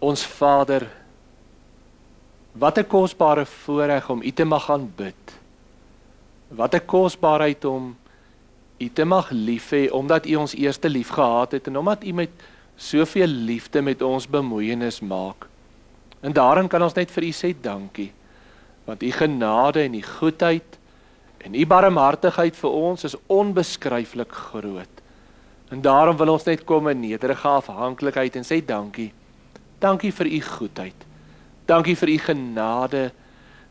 Ons Vader, wat 'n kosbare voorreg om U te mag aanbid. Wat 'n kosbaarheid om U te mag lief hê, omdat U ons eerste lief gehad het en omdat U met soveel liefde met ons bemoeienis maak. En daarin kan ons net vir U sê dankie, want U genade en U goedheid en U barmhartigheid vir ons is onbeskryflik groot. En daarom wil ons net kom in nederige afhanklikheid en sê dankie. Dankie vir U goedheid. Dankie vir U genade.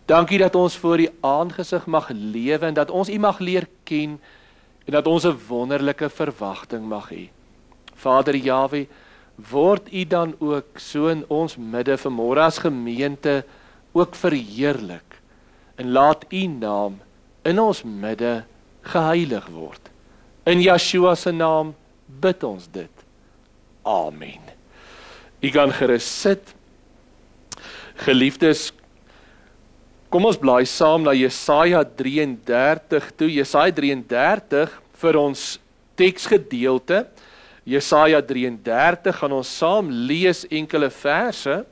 Dankie dat ons voor U aangesig mag lewe en dat ons U mag leer ken en dat ons 'n wonderlike verwagting mag hê. Vader Jahwe, word U dan ook so in ons midde vanmôre as gemeente ook verheerlik en laat U naam in ons midde geheilig word. In Yeshua se naam bid ons dit. Amen. U kan gerus sit. Geliefdes, kom ons blaai saam na Jesaja 33 toe. Jesaja 33 vir ons teksgedeelte. Jesaja 33 gaan ons saam lees enkele verse.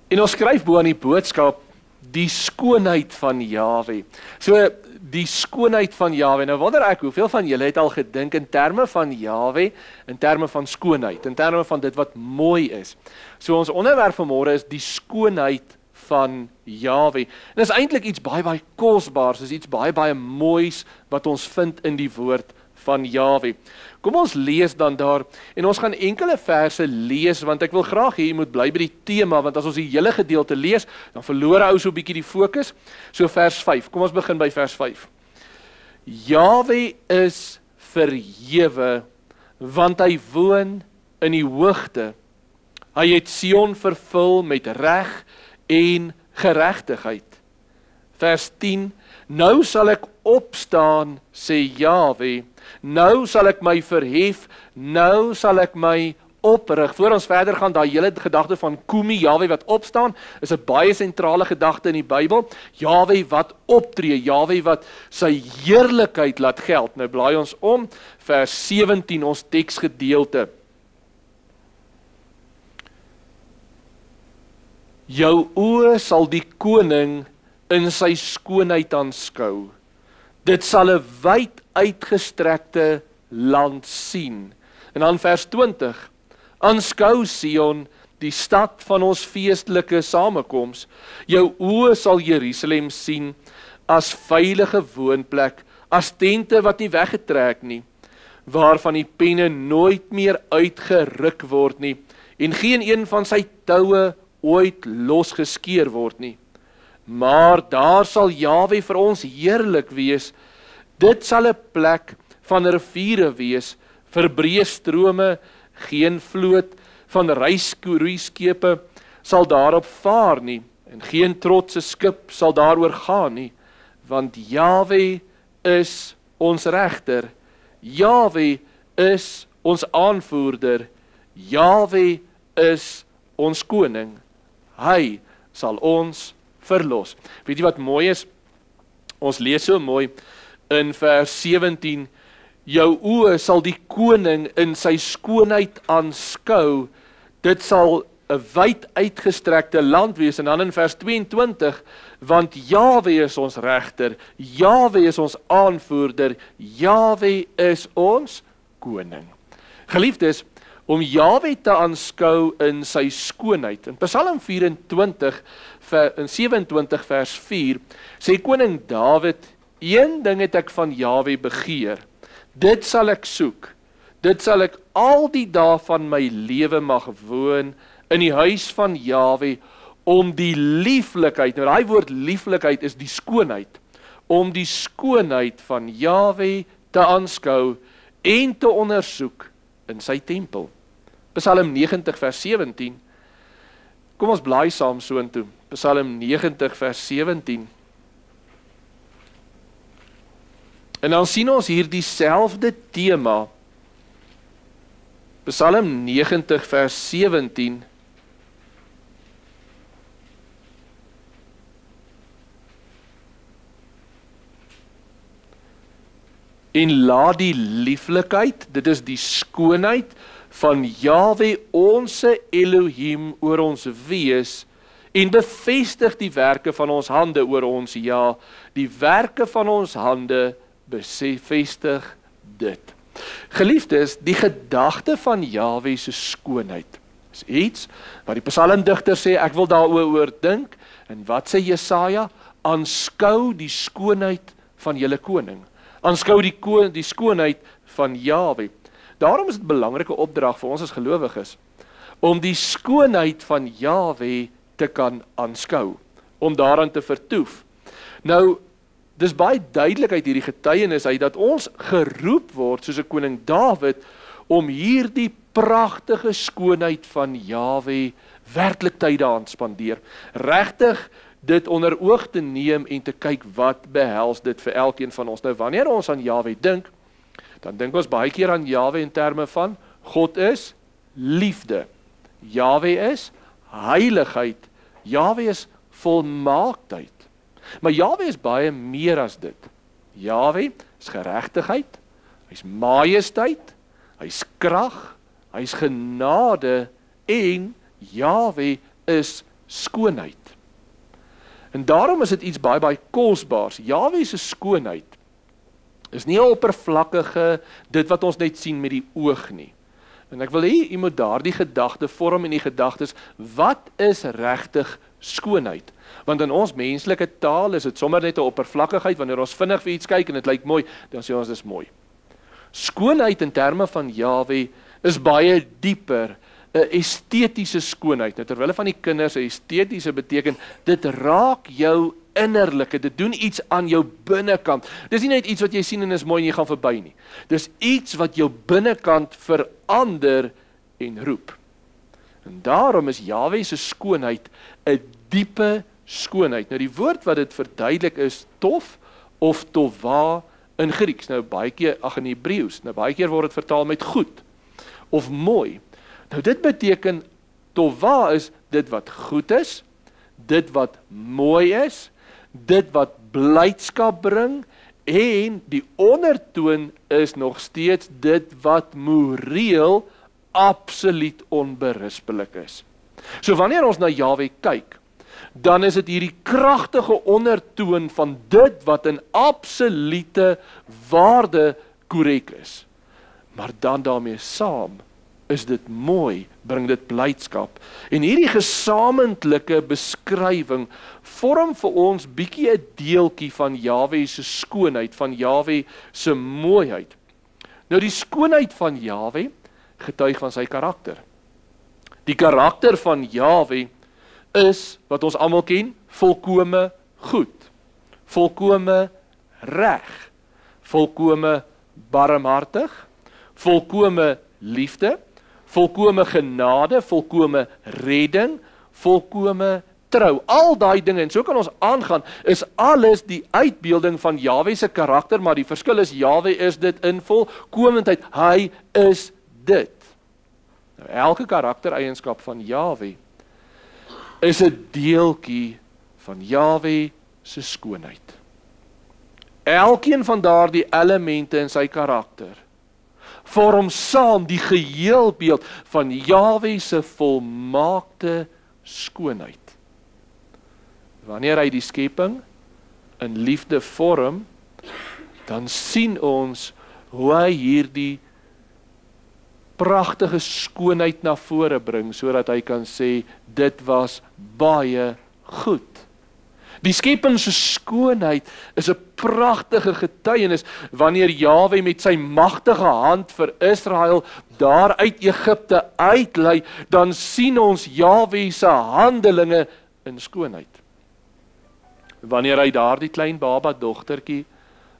En ons skryf bo aan die boodskap die skoonheid van Jahwe. So die skoonheid van Jahwe. Nou wonder ek, hoeveel van julle het al gedink in terme van Jahwe, in terme van skoonheid, in terme van dit wat mooi is. So ons onderwerp vanmôre is die skoonheid van Jahwe. En dit is eintlik iets baie kosbaars, is iets baie moois wat ons vind in die woord van Jahwe. Kom ons lees dan daar, en ons gaan enkele verse lees, want ek wil graag hê jy moet bly by die tema, want as ons die hele gedeelte lees, dan verloor ou so 'n bietjie die fokus. So vers 5, kom ons begin by vers 5. Jahwe is verhewe, want hy woon in die hoogte. Hy het Sion vervul met reg en geregtigheid. Vers 10, nou sal ek opstaan, sê Jahwe, nou sal ek my verhef, nou sal ek my oprig. Voor ons verder gaan, daai hele gedagte van Kumi, Jahwe wat opstaan, is 'n baie sentrale gedagte in die Bybel. Jahwe wat optree, Jahwe wat sy heerlikheid laat geld. Nou blaai ons om, vers 17, ons teksgedeelte. Jou oë sal die koning in sy skoonheid aanskou. Dit sal 'n wyd uitgestrekte land sien. En dan vers 20. Aanskou Sion, die stad van ons feestelike samekoms. Jou oë sal Jerusalem sien as veilige woonplek, as tente wat nie weggetrek nie, waarvan die penne nooit meer uitgeruk word nie, en geen een van sy toue ooit losgeskeur word nie. Maar daar sal Jahwe vir ons heerlik wees. Dit sal 'n plek van riviere wees, vir breë strome, geen vloot van roeiskepe sal daarop vaar nie, en geen trotse skip sal daaroor gaan nie, want Jahwe is ons regter. Jahwe is ons aanvoerder. Jahwe is ons koning. Hy sal ons verlos. Weet jy wat mooi is? Ons lees so mooi in vers 17, jou oë sal die koning in sy skoonheid aanskou, dit sal 'n wyd uitgestrekte land wees, en dan in vers 22, want Jahwe is ons regter, Jahwe is ons aanvoerder, Jahwe is ons koning. Geliefdes, om Jahwe te aanskou in sy skoonheid. In Psalm 24, in 27 vers 4, sê koning Dawid, een ding het ek van Jahwe begeer, dit sal ek soek, dit sal ek al die dae van my lewe mag woon, in die huis van Jahwe, om die lieflikheid, nou daai woord lieflikheid is die skoonheid, om die skoonheid van Jahwe te aanskou, en te ondersoek in sy tempel. Psalm 90 vers 17, kom ons blaai saam soontoe, Psalm 90 vers 17, en dan sien ons hier dieselfde tema, Psalm 90 vers 17, en laat die lieflikheid, dit is die skoonheid van Jahwe onse Elohim oor ons wees en bevestig die werke van ons hande oor ons, ja, die werke van ons hande bevestig dit. Geliefdes, die gedagte van Jahwe se skoonheid is iets wat die psalmdigter sê, ek wil daaroor dink, en wat sê Jesaja? Aanskou die skoonheid van julle koning. Aanskou die skoonheid van Jahwe. Daarom is dit 'n belangrike opdrag vir ons as gelowiges, om die skoonheid van Jahwe te kan aanskou, om daaraan te vertoef. Nou, dis baie duidelik uit hierdie getuienis uit, dat ons geroep word, soos 'n koning Dawid, om hierdie pragtige skoonheid van Jahwe werklik tyd aan spandeer. Regtig dit onder oog te neem en te kyk wat behels dit vir elkeen van ons. Nou, wanneer ons aan Jahwe dink, dan dink ons baie keer aan Jahwe in terme van God is liefde. Jahwe is heiligheid. Jahwe is volmaaktheid. Maar Jahwe is baie meer as dit. Jahwe is geregtigheid, hy's majesteit, hy's krag, hy's genade en Jahwe is skoonheid. En daarom is dit iets baie kosbaars. Jahwe se skoonheid is nie 'n oppervlakkige dit wat ons net sien met die oog nie. En ek wil hê, jy moet daardie gedagte vorm in die gedagtes, wat is regtig skoonheid? Want in ons menslike taal is dit sommer net 'n oppervlakkigheid, wanneer ons vinnig vir iets kyk en dit lyk mooi, dan sê ons dis mooi. Skoonheid in terme van Jahwe is baie dieper, 'n estetiese skoonheid. Nou, terwyl van die kinders 'n estetiese beteken, dit raak jou innerlike, dit doen iets aan jou binnekant. Dis nie net iets wat jy sien en is mooi en jy gaan verby nie. Dis iets wat jou binnekant verander en roep. En daarom is Jahwe se skoonheid 'n diepe skoonheid. Nou die woord wat dit verduidelik is tof of tova in Grieks. Nou baie keer, in Hebreëus, nou baie keer word dit vertaal met goed of mooi. Nou dit beteken, tova is dit wat goed is, dit wat mooi is, dit wat blydskap bring, en die ondertoon is nog steeds dit wat moreel absoluut onberispelik is. So wanneer ons na Jahwe kyk, dan is dit hierdie kragtige ondertoon van dit wat in absolute waarde korrek is. Maar dan daarmee saam, is dit mooi, bring dit blydskap. En hierdie gesamentlike beskrywing vorm vir ons bietjie 'n deeltjie van Jahwe se skoonheid, van Jahwe se mooiheid. Nou die skoonheid van Jahwe getuig van sy karakter. Die karakter van Jahwe is, wat ons almal ken, volkome goed, volkome reg, volkome barmhartig, volkome liefde, volkome genade, volkome redding, volkome trou. Al daai dinge, en so kan ons aangaan, is alles die uitbeelding van Jahwe se karakter, maar die verskil is, Jahwe is dit in volkomendheid. Hy is dit. Nou, elke karaktereienskap van Jahwe is 'n deeltjie van Jahwe se skoonheid. Elkeen van daardie elemente in sy karakter vorm saam die geheelbeeld van Jahwe se volmaakte skoonheid. Wanneer hy die skepping in liefde vorm, dan sien ons hoe hy hierdie pragtige skoonheid na vore bring, sodat hy kan sê, dit was baie goed. Die skepping se skoonheid is 'n pragtige getuienis wanneer Jahwe met sy magtige hand vir Israel daar uit Egipte uitlei, dan sien ons Jahwe se handelinge in skoonheid. Wanneer hy daardie klein baba dogtertjie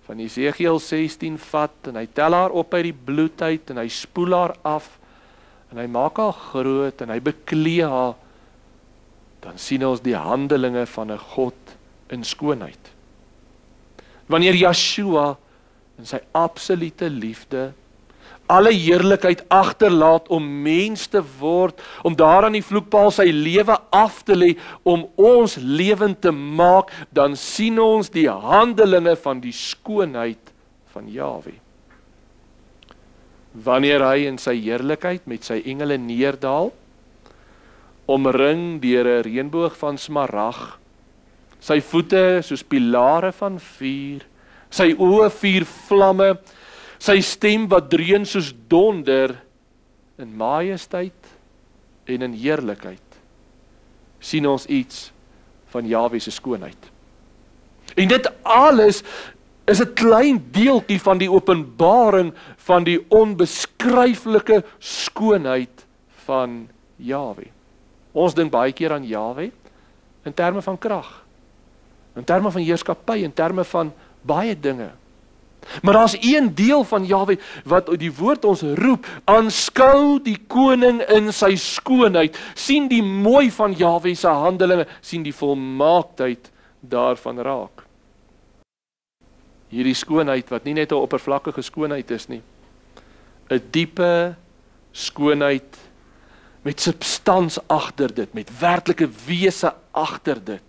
van Esegiel 16 vat en hy tel haar op uit die bloed uit en hy spoel haar af en hy maak haar groot en hy beklee haar, dan sien ons die handelinge van 'n God in skoonheid. Wanneer Yeshua in sy absolute liefde alle heerlikheid agterlaat om mens te word, om daar aan die vloekpaal sy lewe af te lê, om ons lewend te maak, dan sien ons die handelinge van die skoonheid van Jahwe. wanneer hy in sy heerlikheid met sy engele neerdaal, omring deur 'n reënboog van smarag, sy voete soos pilare van vuur, sy oë vuur vlamme, sy stem wat dreun soos donder, in majesteit en in heerlikheid, sien ons iets van Jahwe se skoonheid. En dit alles is 'n klein deeltjie van die openbaring van die onbeskryflike skoonheid van Jahwe. Ons dink baie keer aan Jahwe in terme van krag, in terme van heerskappy, in terme van baie dinge. Maar daar's een deel van Jahwe wat die woord ons roep, aanskou die koning in sy skoonheid, sien die mooi van Jahwe se handelinge, sien die volmaaktheid daarvan raak. Hierdie skoonheid wat nie net 'n oppervlakkige skoonheid is nie, 'n diepe skoonheid met substans agter dit, met werklike wese agter dit,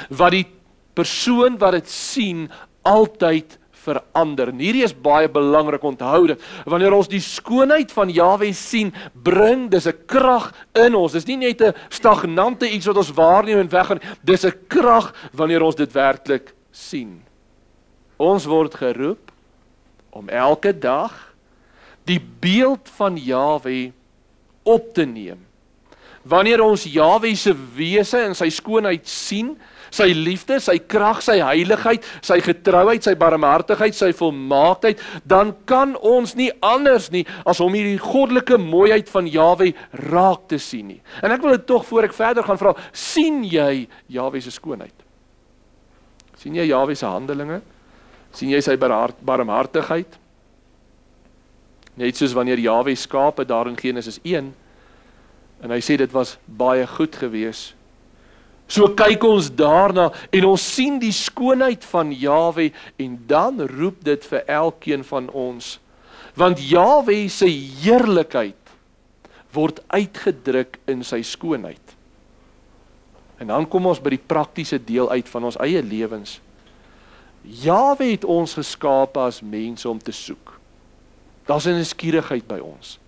wat die persoon wat dit sien altyd verander. En hierdie is baie belangrik, onthou dit. Wanneer ons die skoonheid van Jahwe sien, bring dis 'n krag in ons. Dis nie net 'n stagnante iets wat ons waarneem en weggaan. Dis 'n krag wanneer ons dit werklik sien. Ons word geroep om elke dag die beeld van Jahwe op te neem. Wanneer ons Jahwe se wese en sy skoonheid sien, sy liefde, sy krag, sy heiligheid, sy getrouheid, sy barmhartigheid, sy volmaaktheid, dan kan ons nie anders nie as om hierdie goddelike mooiheid van Jahwe raak te sien nie. En ek wil dit tog voor ek verder gaan vra, sien jy Jahwe se skoonheid? Sien jy Jahwe se handelinge? Sien jy sy barmhartigheid? Net soos wanneer Jahwe skape daar in Genesis 1, en hy sê dit was baie goed gewees. So kyk ons daarna en ons sien die skoonheid van Jahwe en dan roep dit vir elkeen van ons. Want Jahwe se heerlikheid word uitgedruk in sy skoonheid. En dan kom ons by die praktiese deel uit van ons eie lewens. Jahwe het ons geskape as mense om te soek. Daar's 'n nuuskierigheid by ons.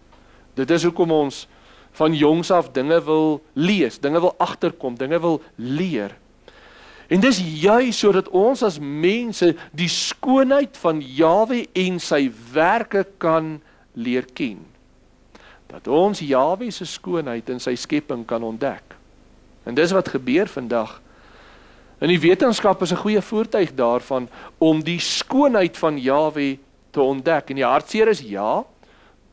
Dit is hoekom ons van jongs af dinge wil lees, dinge wil agterkom, dinge wil leer. En dis juis sodat ons as mense die skoonheid van Jahwe en sy werke kan leer ken. Dat ons Jahwe se skoonheid in sy skepping kan ontdek. En dis wat gebeur vandag. En die wetenskap is 'n goeie voertuig daarvan om die skoonheid van Jahwe te ontdek. En die hartseer is ja,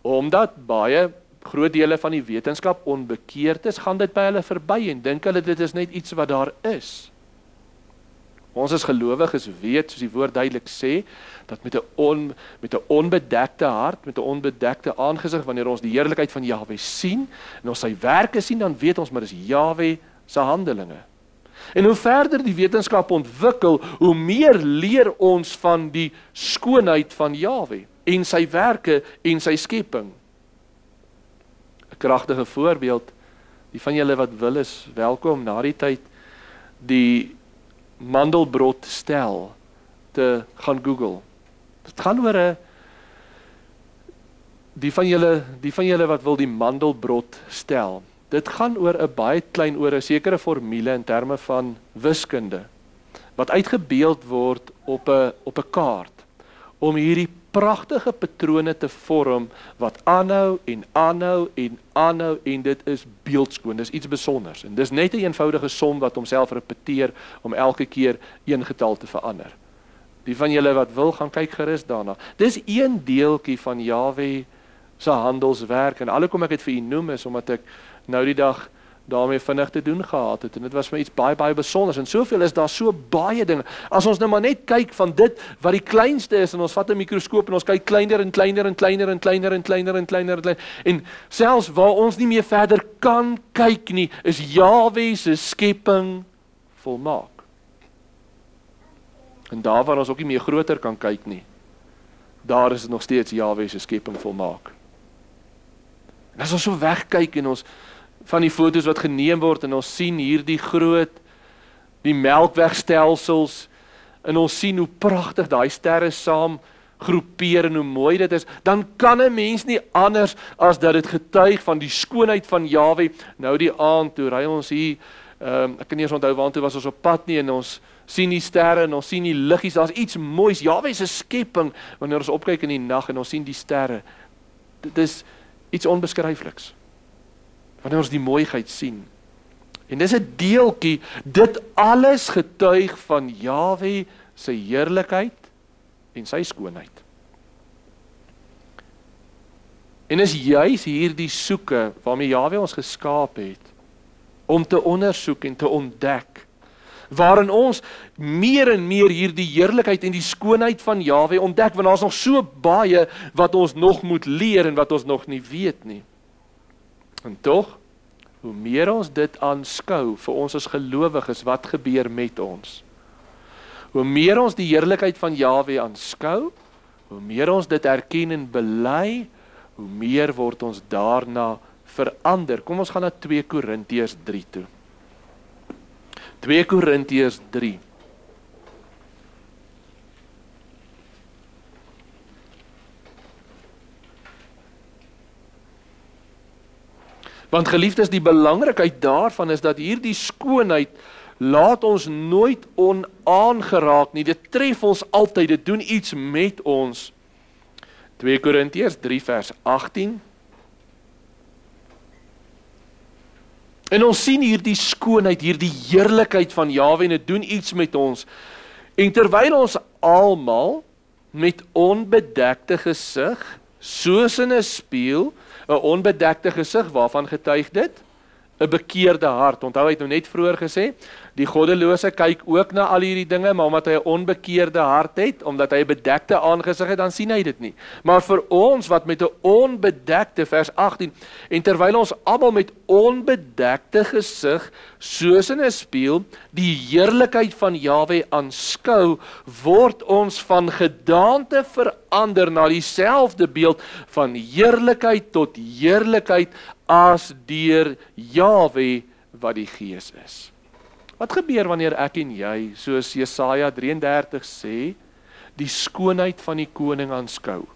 omdat baie groot dele van die wetenskap onbekeerd is, gaan dit by hulle verby en dink hulle dit is net iets wat daar is. Ons as gelowiges weet, soos die woord duidelik sê, dat met 'n onbedekte hart, met 'n onbedekte aangesig, wanneer ons die heerlikheid van Jahwe sien en ons sy werke sien, dan weet ons maar dis Jahwe se handelinge. En hoe verder die wetenskap ontwikkel, hoe meer leer ons van die skoonheid van Jahwe en sy werke en sy skepping. 'n Kragtige voorbeeld, die van julle wat wil is welkom na die tyd die mandelbrot stel te gaan Google. Dit gaan oor die van julle wat wil die mandelbrot stel. Dit gaan oor 'n baie klein, oor 'n sekere formule in terme van wiskunde wat uitgebeeld word op 'n kaart om hierdie pragtige patrone te vorm wat aanhou en aanhou en aanhou en dit is beeldskoon, dis iets besonders. En dis net 'n eenvoudige som wat homself repeteer om elke keer een getal te verander. Die van julle wat wil, gaan kyk gerus daarna. Dis een deeltjie van Jahwe se handelswerk en alhoekom ek dit vir u noem is omdat ek nou die dag daarmee vinnig te doen gehad het en dit was vir my iets baie besonders en soveel is daar so baie dinge. As ons nou maar net kyk van dit wat die kleinste is en ons vat 'n mikroskoop en ons kyk kleiner en kleiner en kleiner en kleiner en kleiner en kleiner en kleiner en selfs waar ons nie meer verder kan kyk nie, is Jahwe se skepping volmaak. En daar waar ons ook nie meer groter kan kyk nie, daar is dit nog steeds Jahwe se skepping volmaak. En as ons so wegkyk en ons van die foto's wat geneem word en ons sien hierdie groot, die melkwegstelsels en ons sien hoe pragtig daai sterre saam groepeer en hoe mooi dit is, dan kan 'n mens nie anders as dat dit getuig van die skoonheid van Jahwe. Nou die aand, toe ry ons hier, ek kan nie eens onthou waartoe was ons op pad nie, en ons sien die sterre en ons sien die liggies, daar's iets moois. Jahwe se skepping, wanneer ons opkyk in die nag en ons sien die sterre, dit is iets onbeskryfliks. Wanneer ons die mooiheid sien. En dis 'n deeltjie, dit alles getuig van Jahwe se heerlikheid en sy skoonheid. En is juis hierdie soeke waarmee Jahwe ons geskaap het, om te ondersoek en te ontdek, waarin ons meer en meer hierdie heerlikheid en die skoonheid van Jahwe ontdek, want daar's nog so baie wat ons nog moet leer en wat ons nog nie weet nie. En tog, hoe meer ons dit aanskou vir ons as gelowiges, wat gebeur met ons? Hoe meer ons die heerlikheid van Jahwe aanskou, hoe meer ons dit erken en bely, hoe meer word ons daarna verander. Kom ons gaan na 2 Korintiërs 3 toe. 2 Korintiërs 3. Want geliefdes, die belangrikheid daarvan is dat hierdie skoonheid laat ons nooit onaangeraak nie. Dit tref ons altyd, dit doen iets met ons. 2 Korintiërs 3 vers 18. En ons sien hierdie skoonheid, hierdie heerlikheid van Jahwe, en dit doen iets met ons. En terwyl ons almal met onbedekte gesig, soos in 'n spieël, 'n onbedekte gesig, waarvan getuig dit? 'n bekeerde hart. Onthou, hy het nou net vroeër gesê, die goddelose kyk ook na al hierdie dinge, maar omdat hy 'n onbekeerde hart het, omdat hy 'n bedekte aangesig het, dan sien hy dit nie. Maar vir ons wat met 'n onbedekte, vers 18, en terwyl ons almal met onbedekte gesig, soos in 'n spieël, die heerlikheid van Jahwe aanskou, word ons van gedaante verander na dieselfde beeld van heerlikheid tot heerlikheid as deur Jahwe wat die Gees is. Wat gebeur wanneer ek en jy, soos Jesaja 33 sê, die skoonheid van die koning aanskou?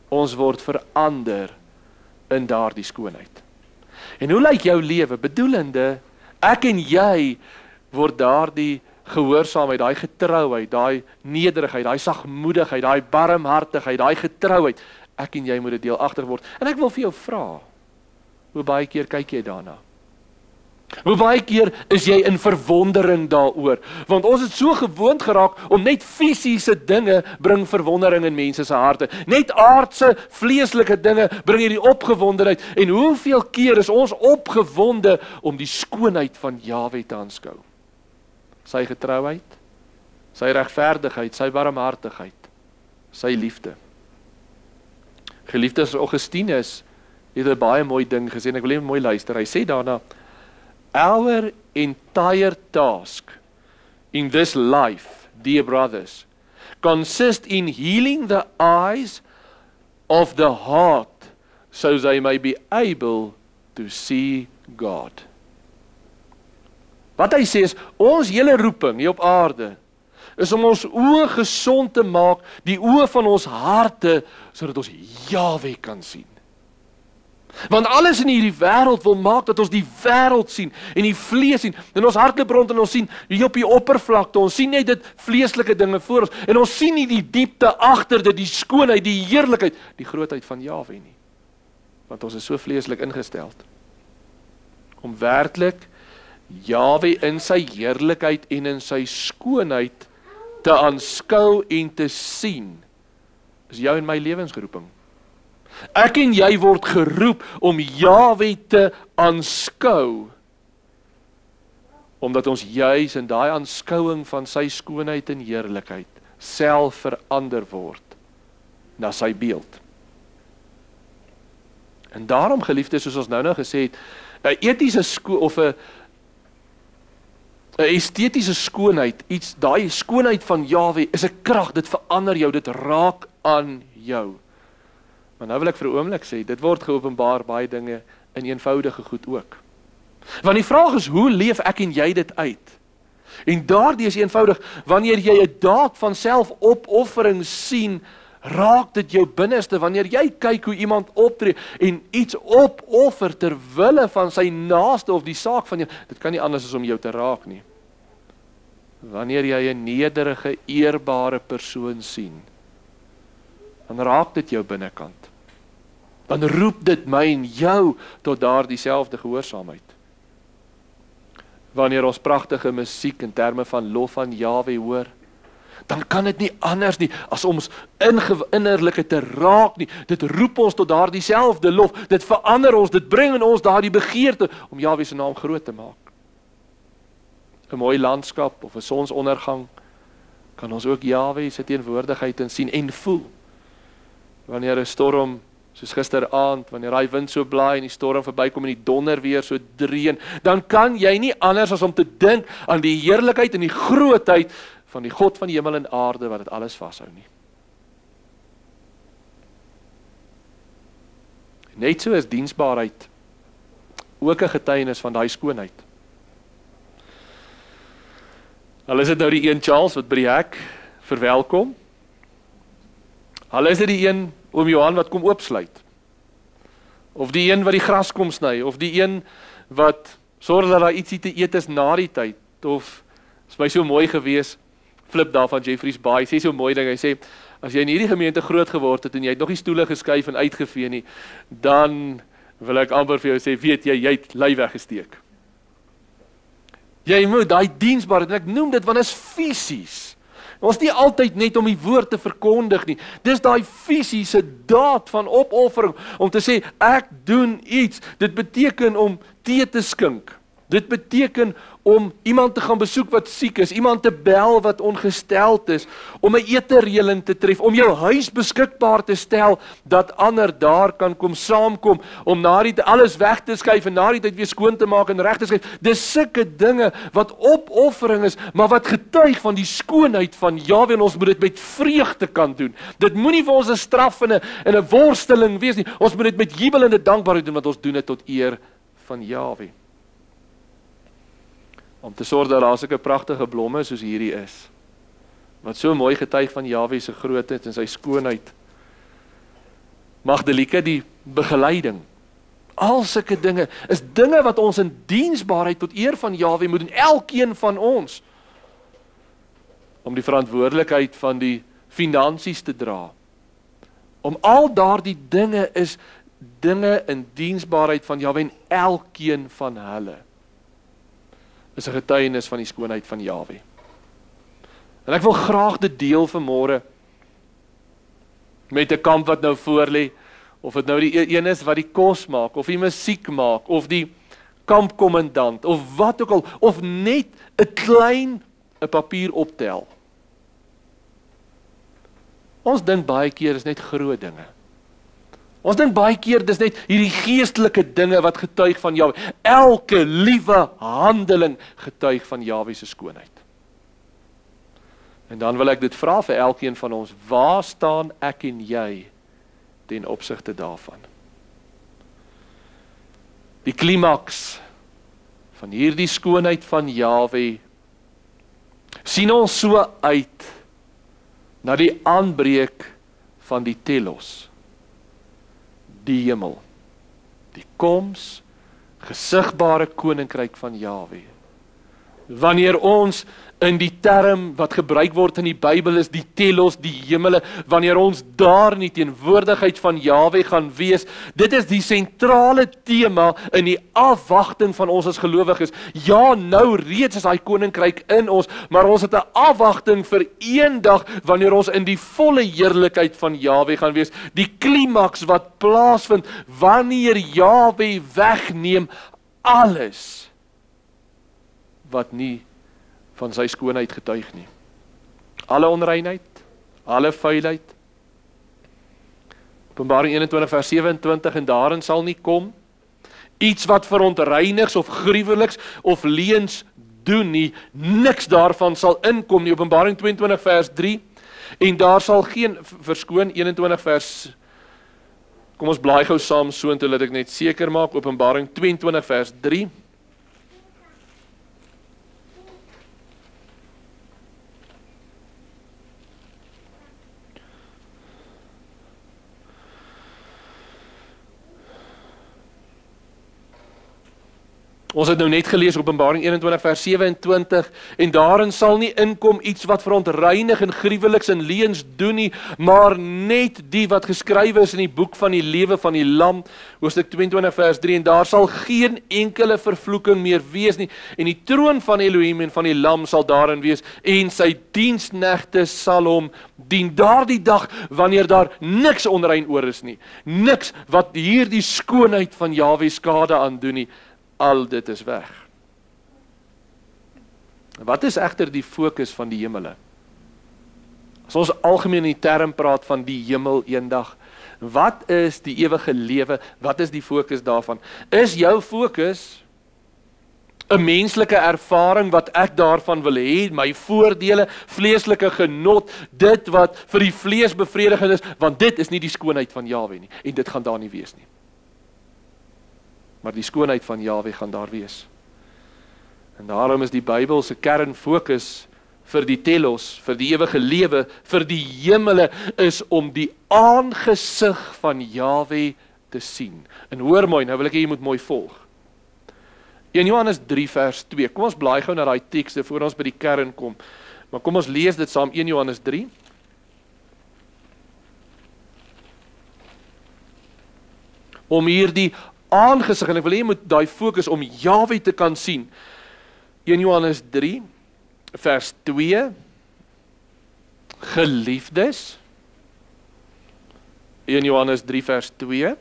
Ons word verander in daardie skoonheid. En hoe lyk jou lewe? Bedoelende, ek en jy word daardie gehoorsaamheid, daai getrouheid, daai nederigheid, daai sagmoedigheid, daai barmhartigheid, daai getrouheid, ek en jy moet dit deelagtig word. En ek wil vir jou vra, hoe baie keer kyk jy daarna? Hoe baie keer is jy in verwondering daaroor? Want ons het so gewoond geraak om net fisiese dinge bring verwondering in mense se harte. Net aardse, vleeslike dinge bring hierdie opgewondenheid. En hoeveel keer is ons opgewonde om die skoonheid van Jahwe te aanskou? Sy getrouheid, sy regverdigheid, sy barmhartigheid, sy liefde. Geliefdes, Augustinus het 'n baie mooi ding gesê, en ek wil net mooi luister. Hy sê daarna, our entire task in this life, dear brothers, consists in healing the eyes of the heart, so they may be able to see God. Wat hy sê is, ons hele roeping hier op aarde, is om ons oë gesond te maak, die oë van ons harte, sodat ons Jahwe kan sien. Want alles in hierdie wêreld wil maak dat ons die wêreld sien en die vlees sien. En ons hart loop rond en ons sien hier op die oppervlakte, ons sien net dit vleeslike dinge voor ons en ons sien nie die diepte agter dit, die skoonheid, die heerlikheid, die grootheid van Jahwe nie. Want ons is so vleeslik ingestel. Om werklik Jahwe in sy heerlikheid en in sy skoonheid te aanskou en te sien, is jou en my lewensgeroeping. Ek en jy word geroep om Jahwe te aanskou, omdat ons juis in daai aanskouing van sy skoonheid en heerlikheid self verander word na sy beeld. En daarom, geliefdes, soos ons nou gesê het, 'n etiese of 'n estetiese skoonheid, daai skoonheid van Jahwe is 'n krag, dit verander jou, dit raak aan jou. Maar nou wil ek vir 'n oomblik sê, dit word geopenbaar baie dinge in eenvoudige goed ook. Want die vraag is, hoe leef ek en jy dit uit? En daardie is eenvoudig, wanneer jy 'n daad van selfopoffering sien, Raak dit jou binneste wanneer jy kyk hoe iemand optree en iets opoffer ter wille van sy naaste of die saak van jou, dit kan nie anders as om jou te raak nie. Wanneer jy 'n nederige, eerbare persoon sien, dan raak dit jou binnekant. Dan roep dit my en jou tot daardie selfde gehoorsaamheid. Wanneer ons pragtige musiek in terme van lof aan Jahwe hoor, dan kan dit nie anders nie as om ons innerlike te raak nie. Dit roep ons tot daardie selfde lof, dit verander ons, dit bring in ons daardie begeerte om Jahwe se naam groot te maak. 'n Mooi landskap of 'n sonsondergang kan ons ook Jahwe se teenwoordigheid in sien en voel. Wanneer 'n storm, soos gisteraand, wanneer hy wind so blaai en die storm verbykom en die donder weer so dreun, dan kan jy nie anders as om te dink aan die heerlikheid en die grootheid van die God van die hemel en aarde wat dit alles vashou nie. Net so is diensbaarheid ook 'n getuienis van daai skoonheid. Al is dit nou die een Charles wat by die hek verwelkom, al is dit die een oom Johan wat kom oopsluit, of die een wat die gras kom sny, of die een wat sorg dat daar ietsie te eet is na die tyd, of, is my so mooi gewees, Flip daar van Jeffreys Bay, sê so mooi ding, hy sê, as jy in hierdie gemeente groot geword het, en jy het nog die stoele geskuif en uitgevee nie, dan wil ek amper vir jou sê, weet jy, jy het lui weggesteek. Jy moet daai diensbaarheid, en ek noem dit, want is fisies. Ons nie altyd net om die woord te verkondig nie. Dis daai fisiese daad van opoffering om te sê ek doen iets. Dit beteken om tee te skink. Dit beteken om iemand te gaan besoek wat siek is, iemand te bel wat ongesteld is, om 'n eetereëling te tref, om jou huis beskikbaar te stel dat ander daar kan kom saamkom, om na die alles weg te skuif en na die tyd weer skoon te maak en reg te skuif. Dis sulke dinge wat opoffering is, maar wat getuig van die skoonheid van Jahwe en ons moet dit met vreugde kan doen. Dit moenie vir ons 'n straf en 'n worsteling wees nie. Ons moet dit met jubelende dankbaarheid doen, want ons doen dit tot eer van Jahwe. Om te sorg dat daar sulke pragtige blomme soos hierdie is, wat so mooi getuig van Jahwe se grootheid en sy skoonheid. Magdelieke, die begeleiding, al sulke dinge, is dinge wat ons in diensbaarheid tot eer van Jahwe moet doen, elkeen van ons, om die verantwoordelikheid van die finansies te dra. Om al daardie dinge is dinge in diensbaarheid van Jahwe en elkeen van hulle is 'n getuienis van die skoonheid van Jahwe. En ek wil graag dit deel vanmôre met 'n kamp wat nou voor lê, of dit nou die een is wat die kos maak, of die musiek maak, of die kampkommandant, of wat ook al, of net 'n papier optel. Ons dink baie keer is net groot dinge. Ons dink baie keer dis net hierdie geestelike dinge wat getuig van Jahwe. Elke liewe handeling getuig van Jahwe se skoonheid. En dan wil ek dit vra vir elkeen van ons, waar staan ek en jy ten opsigte daarvan? Die klimaks van hierdie skoonheid van Jahwe sien ons so uit na die aanbreek van die telos, die hemel, die koms, gesigbare koninkryk van Jahwe. Wanneer ons in die term wat gebruik word in die Bybel is die telos, die hemele, wanneer ons daar in die teenwoordigheid van Jahwe gaan wees, dit is die sentrale tema in die afwagting van ons as gelowiges. Ja, nou reeds is hy koninkryk in ons, maar ons het 'n afwagting vir eendag wanneer ons in die volle heerlikheid van Jahwe gaan wees. Die klimaks wat plaasvind wanneer Jahwe wegneem alles wat nie van sy skoonheid getuig nie. Alle onreinheid, alle vuilheid. Openbaring 21 vers 27, en daarin sal nie kom iets wat verontreinigs of gruweliks of leens doen nie, niks daarvan sal inkom nie. Openbaring 22 vers 3, en daar sal geen, verskoon 21 vers, kom ons blaai gou saam soontoe, laat ek net seker maak, Openbaring 22 vers 3, Ons het nou net gelees Openbaring 21 vers 27 en daarin sal nie inkom iets wat verontreinig en gruweliks en leuns doen nie, maar net die wat geskrywe is in die boek van die lewe van die Lam, hoofstuk 22 vers 3 en daar sal geen enkele vervloeking meer wees nie en die troon van Elohim en van die Lam sal daarin wees en sy diensknegte sal hom dien. Daardie dag wanneer daar niks onrein oor is nie, niks wat hierdie skoonheid van Jahwe skade aandoen nie, al dit is weg. Wat is egter die fokus van die hemele? As ons algemeen in die term praat van die hemel eendag, wat is die ewige lewe? Wat is die fokus daarvan? Is jou fokus 'n menslike ervaring wat ek daarvan wil hê, my voordele, vleeslike genot, dit wat vir die vlees bevredigend is, want dit is nie die skoonheid van Jahwe nie, en dit gaan daar nie wees nie. Maar die skoonheid van Jahwe gaan daar wees. En daarom is die Bybel se kernfokus vir die telos, vir die ewige lewe, vir die hemele, is om die aangesig van Jahwe te sien. En hoor mooi, nou wil ek hê jy moet mooi volg. 1 Johannes 3 vers 2, kom ons blaai gou na daai tekste voor ons by die kern kom. Maar kom ons lees dit saam, 1 Johannes 3. Om hier die aangesig, en ek wil hê jy moet daai fokus om Jahwe te kan sien. 1 Johannes 3 vers 2, geliefdes, 1 Johannes 3 vers 2,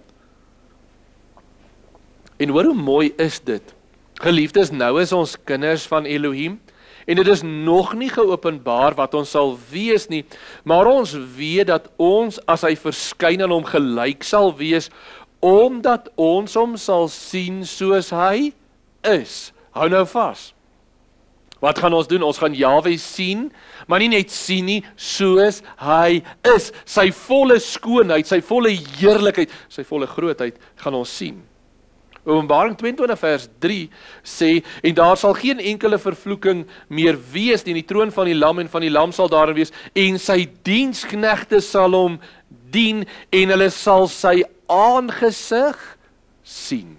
en hoor hoe mooi is dit, geliefdes, nou is ons kinders van Elohim, en dit is nog nie geopenbaar wat ons sal wees nie, maar ons weet dat ons, as hy verskyn aan hom gelyk sal wees, omdat ons hom sal sien soos hy is. Hou nou vas. Wat gaan ons doen? Ons gaan Jahwe sien, maar nie net sien nie, soos hy is. Sy volle skoonheid, sy volle heerlikheid, sy volle grootheid gaan ons sien. Openbaring 22 vers 3 sê, en daar sal geen enkele vervloeking meer wees nie, in die troon van die Lam en van die Lam sal daarin wees, en sy diensknegte sal hom dien, en hulle sal sy aangesig sien.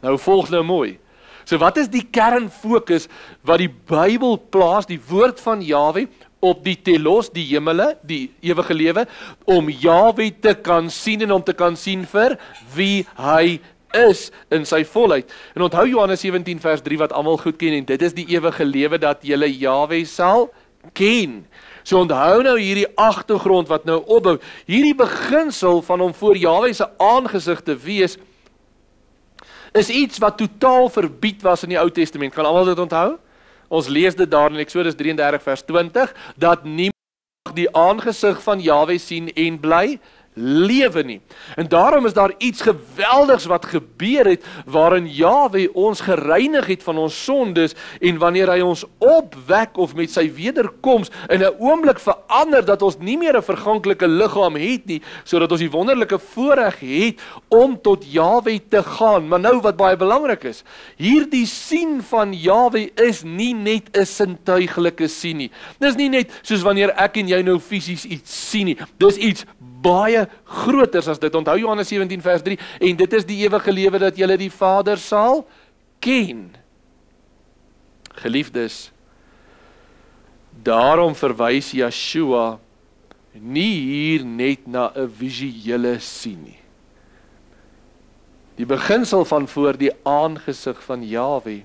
Nou volg nou mooi. So wat is die kernfokus wat die Bybel plaas, die woord van Jahwe, op die telos, die hemele, die ewige lewe, om Jahwe te kan sien en om te kan sien vir wie hy is in sy volheid. En onthou Johannes 17 vers 3 wat almal goed ken, en dit is die ewige lewe dat julle Jahwe sal ken. So onthou nou hierdie agtergrond wat nou opbou, hierdie beginsel van om voor Jahwe se aangesig te wees, is iets wat totaal verbied was in die Ou Testament. Kan almal dit onthou? Ons lees dit daar in Eksodus 33 vers 20, dat niemand die aangesig van Jahwe sien en bly lewe nie. En daarom is daar iets geweldigs wat gebeur het, waarin Jahwe ons gereinig het van ons sondes, en wanneer hy ons opwek of met sy wederkoms in 'n oomblik verander, dat ons nie meer 'n verganklike liggaam het nie, sodat ons die wonderlike voorreg het om tot Jahwe te gaan. Maar nou wat baie belangrik is, hierdie sien van Jahwe is nie net 'n sintuiglike sien nie. Dis nie net soos wanneer ek en jy nou fisies iets sien nie. Dis iets baie groters as dit. Onthou Johannes 17 vers 3, en dit is die ewige lewe dat julle die Vader sal ken. Geliefdes, daarom verwys Yeshua nie hier net na 'n visuele sien nie. Die beginsel van voor die aangesig van Jahwe,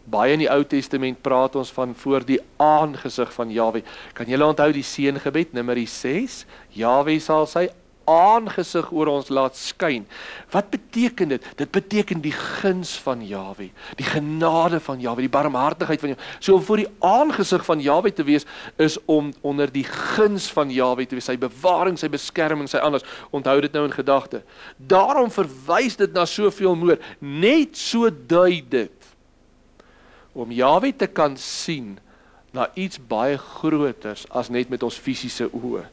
baie in die Ou Testament praat ons van voor die aangesig van Jahwe. Kan julle onthou die seëngebed, Numeri 6? Jahwe sal sy aangesig oor ons laat skyn. Wat beteken dit? Dit beteken die guns van Jahwe, die genade van Jahwe, die barmhartigheid van Jahwe. So om voor die aangesig van Jahwe te wees, is om onder die guns van Jahwe te wees, sy bewaring, sy beskerming, sy anders. Onthou dit nou in gedagte. Daarom verwys dit na soveel meer. Net so dui dit om Jahwe te kan sien na iets baie groters as net met ons fisiese oë.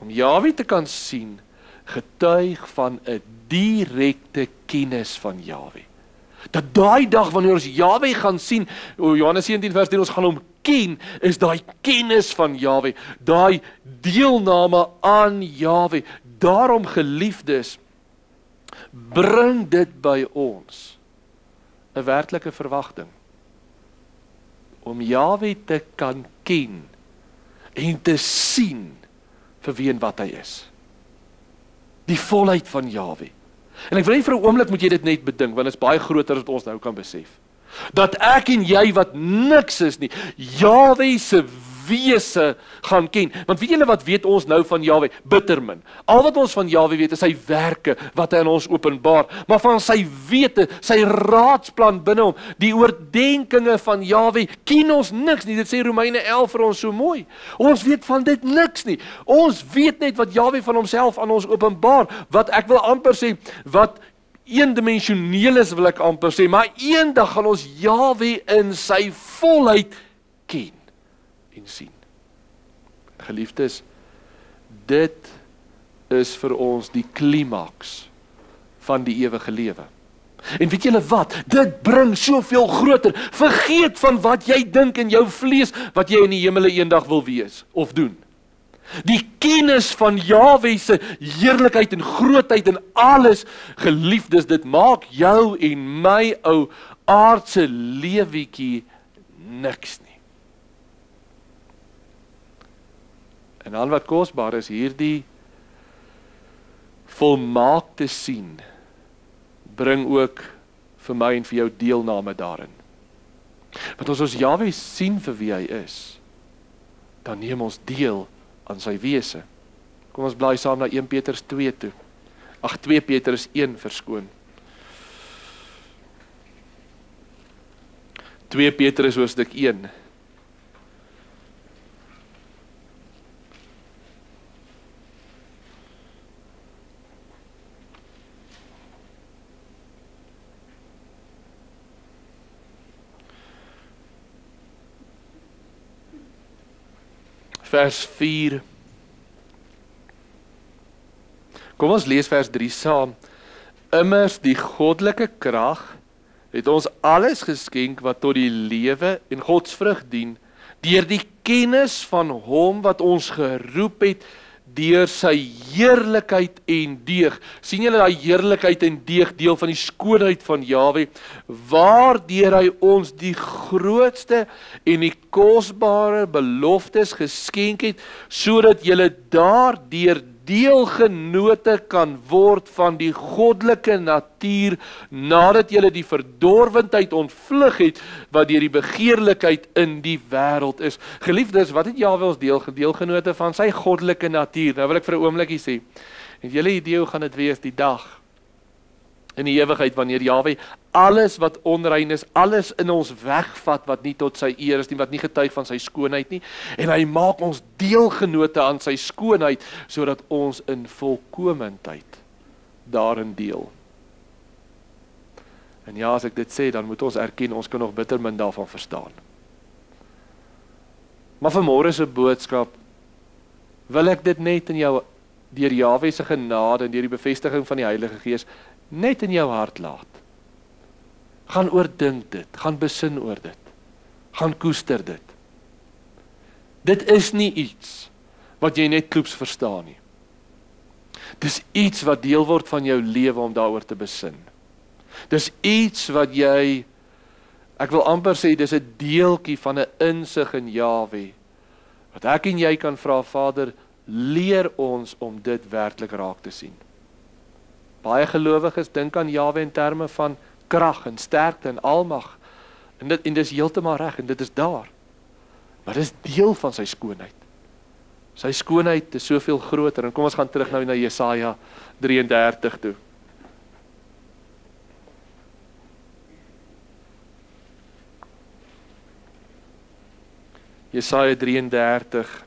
Om Jahwe te kan sien, getuig van 'n direkte kennis van Jahwe. Dat daai dag wanneer ons Jahwe gaan sien, Johannes 17 vers 3, ons gaan hom ken, is daai kennis van Jahwe, daai deelname aan Jahwe. Daarom geliefdes, bring dit by ons. 'n werklike verwagting. Om Jahwe te kan ken en te sien vir wie en wat hy is. Die volheid van Jahwe. En ek wil net vir 'n oomblik moet jy dit net bedink, want dit is baie groter as wat ons nou kan besef. Dat ek en jy wat niks is nie, Jahwe se wese gaan ken. Want weet julle wat weet ons nou van Jahwe? Bitter min. Al wat ons van Jahwe weet is sy werke wat hy aan ons openbaar, maar van sy wete, sy raadsplan binne hom, die oordeenkinge van Jahwe, ken ons niks nie. Dit sê Romeine 11 vir ons so mooi. Ons weet van dit niks nie. Ons weet net wat Jahwe van homself aan ons openbaar, wat ek wil amper sê, wat eendimensioneel is, wil ek amper sê, maar eendag gaan ons Jahwe in sy volheid ken en sien. Geliefdes, dit is vir ons die klimaks van die ewige lewe. En weet julle wat? Dit bring soveel groter. Vergeet van wat jy dink in jou vlees, wat jy in die hemele eendag wil wees of doen. Die kennis van Jahwe se heerlikheid en grootheid en alles, geliefdes, dit maak jou en my ou aardse lewietjie niks nie. En dan wat kosbaar is, hierdie volmaakte sien, bring ook vir my en vir jou deelname daarin. Want as ons Jahwe sien vir wie hy is, dan neem ons deel aan sy wese. Kom ons blaai saam na 1 Petrus 2 toe. 2 Petrus 1 verskoon. 2 Petrus hoofstuk 1. Vers 4. Kom ons lees vers 3 saam. Immers die goddelike krag het ons alles geskenk wat tot die lewe en godsvrug dien, deur die kennis van hom wat ons geroep het, deur sy heerlikheid en deeg. Sien julle daai heerlikheid en deeg, deel van die skoonheid van Jahwe, waardeur hy ons die grootste en die kosbare beloftes geskenk het, sodat julle daardeur deelgenote kan word van die goddelike natuur, nadat julle die verdorwendheid ontvlug het, wat deur die begeerlikheid in die wêreld is. Geliefdes, wat het Jahwe ons deelgenote van sy goddelike natuur? Nou wil ek vir 'n oombliekie sê, het julle idee hoe gaan dit wees die dag in die ewigheid, wanneer Jahwe alles wat onrein is, alles in ons wegvat wat nie tot sy eer is nie, wat nie getuig van sy skoonheid nie, en hy maak ons deelgenote aan sy skoonheid, sodat ons in volkomendheid daarin deel. En ja, as ek dit sê, dan moet ons erken, ons kan nog bitter min daarvan verstaan. Maar vanmôre se boodskap, wil ek dit net in jou, deur Jahwe se genade en deur die bevestiging van die Heilige Gees, net in jou hart laat. Gaan oordink dit, gaan besin oor dit, gaan koester dit. Dit is nie iets wat jy net kloeps verstaan nie. Dis iets wat deel word van jou lewe om daaroor te besin. Dis iets wat jy, ek wil amper sê, dis 'n deeltjie van 'n insig in Jahwe, wat ek en jy kan vra, Vader, leer ons om dit werklik raak te sien. Baie gelowiges dink aan Jahwe in terme van krag en sterkte en almag. En dit is heeltemal reg en dit is daar. Maar dit is deel van sy skoonheid. Sy skoonheid is soveel groter. En kom ons gaan terug nou na Jesaja 33 toe. Jesaja 33.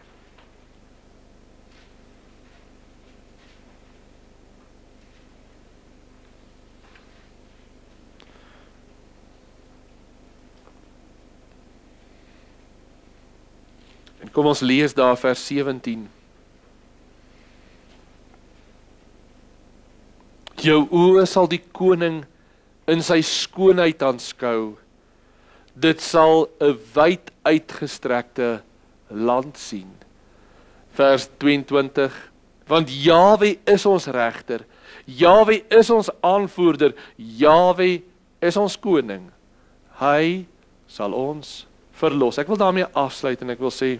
Kom ons lees daar vers 17. Jou oë sal die koning in sy skoonheid aanskou. Dit sal 'n wyd uitgestrekte land sien. Vers 22. Want Jahwe is ons regter. Jahwe is ons aanvoerder. Jahwe is ons koning. Hy sal ons verlos. Ek wil daarmee afsluit en ek wil sê,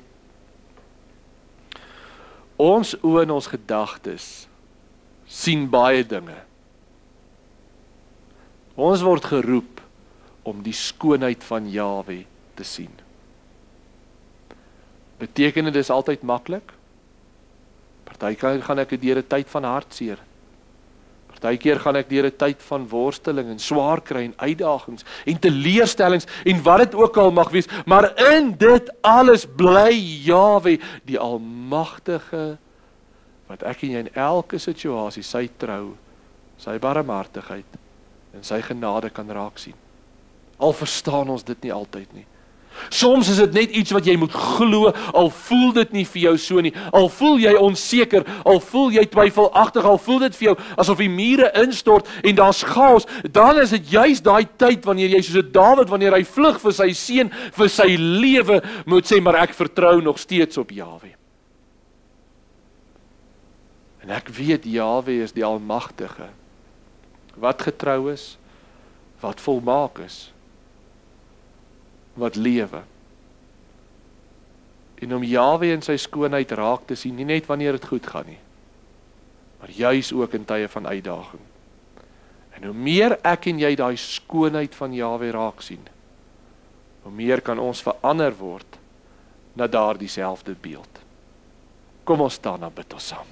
ons oë en ons gedagtes sien baie dinge. Ons word geroep om die skoonheid van Jahwe te sien. Beteken dit is altyd maklik? Partykeer gaan ek deur 'n tyd van hartseer. Partykeer gaan ek deur 'n tyd van worsteling en swaar kry en uitdagings en teleurstellings en wat dit ook al mag wees, maar in dit alles bly Jahwe, die Almagtige, wat ek en jy in elke situasie sy trou, sy barmhartigheid en sy genade kan raak sien. Al verstaan ons dit nie altyd nie. Soms is dit net iets wat jy moet glo, al voel dit nie vir jou so nie, al voel jy onseker, al voel jy twyfelagtig, al voel dit vir jou asof die mure instort en daar's chaos, dan is dit juist daai tyd wanneer jy soos 'n Dawid, wanneer hy vlug vir sy seun, vir sy lewe, moet sê, maar ek vertrou nog steeds op Jahwe. En ek weet Jahwe is die Almagtige, wat getrou is, wat volmaak is, wat lewe. En om Jahwe in sy skoonheid raak te sien, nie net wanneer dit goed gaan nie, maar juis ook in tye van uitdaging. En hoe meer ek en jy daai skoonheid van Jahwe raak sien, hoe meer kan ons verander word na daardie selfde beeld. Kom ons staan en bid ons saam.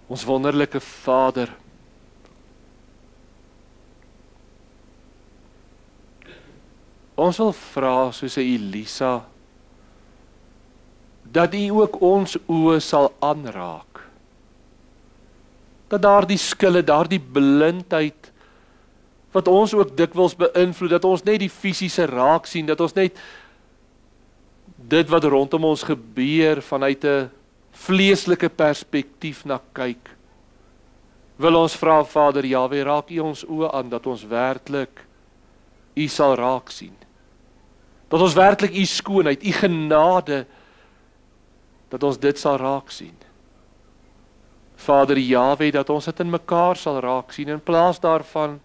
Ons wonderlike Vader, ons wil vra soos 'n Elisa, dat U ook ons oë sal aanraak. Dat daardie skille, daardie blindheid, wat ons ook dikwels beïnvloed, dat ons net die fisiese raak sien, dat ons net dit wat rondom ons gebeur vanuit 'n vleeslike perspektief na kyk. Wil ons vra, Vader Jahwe, raak U ons oë aan, dat ons werklik U sal raak sien. Dat ons werklik U skoonheid, U genade, dat ons dit sal raak sien. Vader Jahwe, dat ons dit in mekaar sal raak sien, in plaas daarvan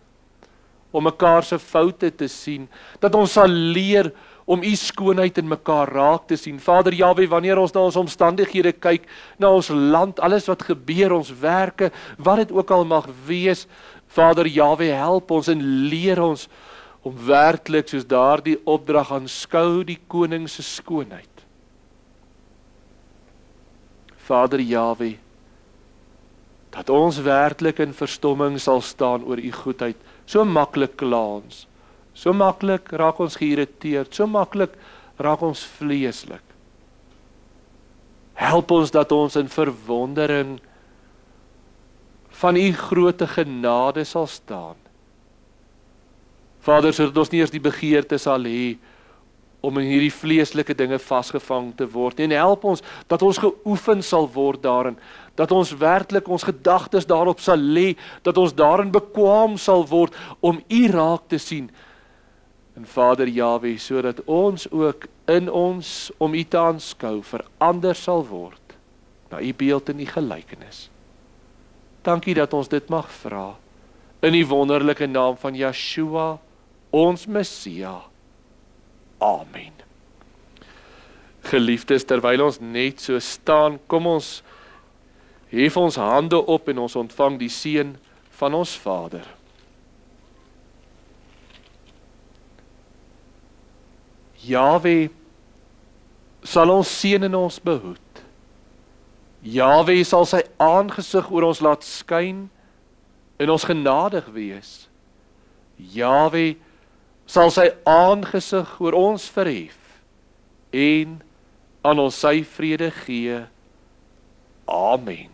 om mekaar se foute te sien, dat ons sal leer om U skoonheid in mekaar raak te sien. Vader Jahwe, wanneer ons na ons omstandighede kyk, na ons land, alles wat gebeur, ons werke, wat dit ook al mag wees, Vader Jahwe, help ons en leer ons om werklik soos daardie opdrag aanskou die koning se skoonheid. Vader Jahwe, dat ons werklik in verstomming sal staan oor U goedheid. So maklik kla ons, so maklik raak ons geïrriteerd, so maklik raak ons vleeslik. Help ons dat ons in verwondering van U groote genade sal staan. Vader, sodat ons nie eers die begeerte sal hê om in hierdie vleeslike dinge vasgevang te word nie. En help ons dat ons geoefen sal word daarin, dat ons werklik ons gedagtes daarop sal lê, dat ons daarin bekwaam sal word om U raak te sien. En Vader Jahwe, sodat ons ook in ons om U te aanskou verander sal word na U beeld en U gelykenis. Dankie dat ons dit mag vra in die wonderlike naam van Yeshua, ons Messia. Amen. Geliefdes, terwyl ons net so staan, kom ons hef ons hande op en ons ontvang die seën van ons Vader. Jahwe sal ons seën en ons behoed. Jahwe sal sy aangesig oor ons laat skyn en ons genadig wees. Jahwe sal sy aangesig oor ons verhef en aan ons sy vrede gee. Amen.